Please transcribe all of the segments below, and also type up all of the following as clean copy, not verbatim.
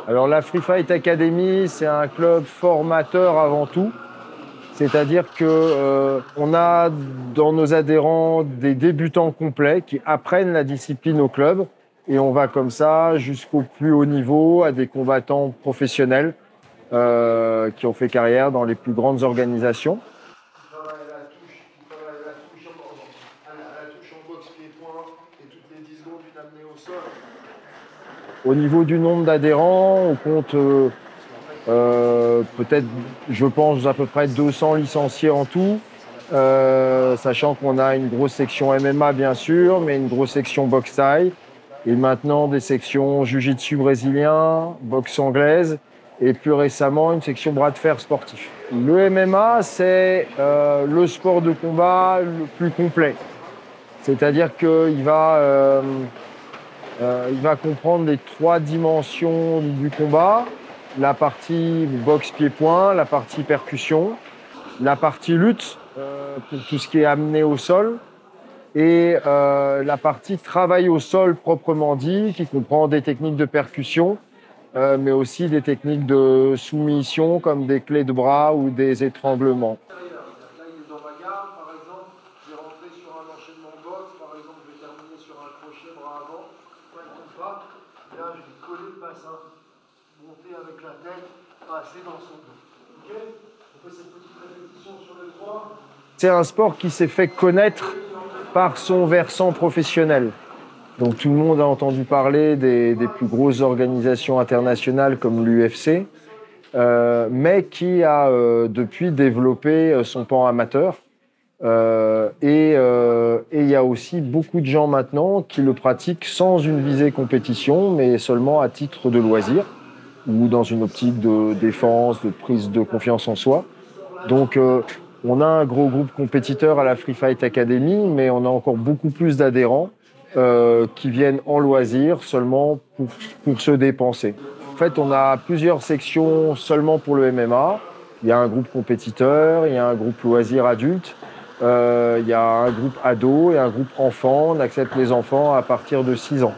Alors la Free Fight Academy, c'est un club formateur avant tout. C'est-à-dire que on a dans nos adhérents des débutants complets qui apprennent la discipline au club et on va comme ça jusqu'au plus haut niveau à des combattants professionnels qui ont fait carrière dans les plus grandes organisations. Au niveau du nombre d'adhérents, on compte peut-être, je pense, à peu près 200 licenciés en tout, sachant qu'on a une grosse section MMA bien sûr, mais une grosse section boxe thaï, et maintenant des sections jiu-jitsu brésilien, boxe anglaise, et plus récemment une section bras de fer sportif. Le MMA, c'est le sport de combat le plus complet. C'est-à-dire qu'il va comprendre les 3 dimensions du combat, la partie boxe pied-point, la partie percussion, la partie lutte pour tout ce qui est amené au sol et la partie travail au sol proprement dit qui comprend des techniques de percussion mais aussi des techniques de soumission comme des clés de bras ou des étranglements. Avec la tête, passer dans son dos. Okay, on fait cette petite répétition sur le 3. C'est un sport qui s'est fait connaître par son versant professionnel. Donc tout le monde a entendu parler des plus grosses organisations internationales comme l'UFC, mais qui a depuis développé son pan amateur. Et il y a aussi beaucoup de gens maintenant qui le pratiquent sans une visée compétition, mais seulement à titre de loisir ou dans une optique de défense, de prise de confiance en soi. Donc, on a un gros groupe compétiteur à la Free Fight Academy, mais on a encore beaucoup plus d'adhérents qui viennent en loisir seulement pour se dépenser. En fait, on a plusieurs sections seulement pour le MMA. Il y a un groupe compétiteur, il y a un groupe loisir adulte, il y a un groupe ado et un groupe enfant. On accepte les enfants à partir de 6 ans.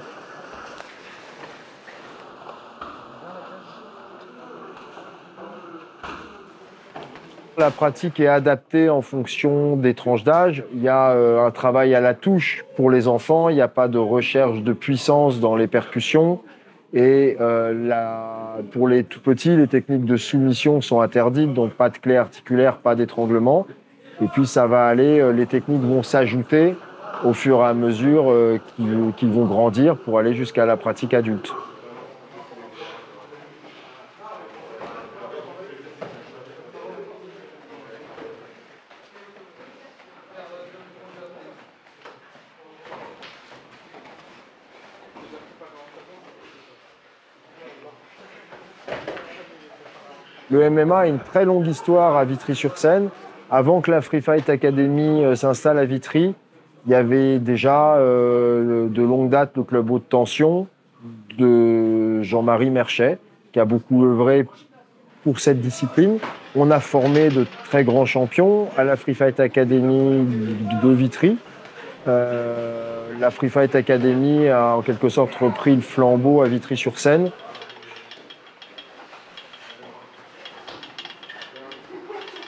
La pratique est adaptée en fonction des tranches d'âge. Il y a un travail à la touche pour les enfants. Il n'y a pas de recherche de puissance dans les percussions. Et pour les tout petits, les techniques de soumission sont interdites, donc pas de clé articulaire, pas d'étranglement. Et puis ça va aller, les techniques vont s'ajouter au fur et à mesure qu'ils vont grandir pour aller jusqu'à la pratique adulte. Le MMA a une très longue histoire à Vitry-sur-Seine. Avant que la Free Fight Academy s'installe à Vitry, il y avait déjà de longue date le club haute tension de Jean-Marie Merchet, qui a beaucoup œuvré pour cette discipline. On a formé de très grands champions à la Free Fight Academy de Vitry. La Free Fight Academy a en quelque sorte repris le flambeau à Vitry-sur-Seine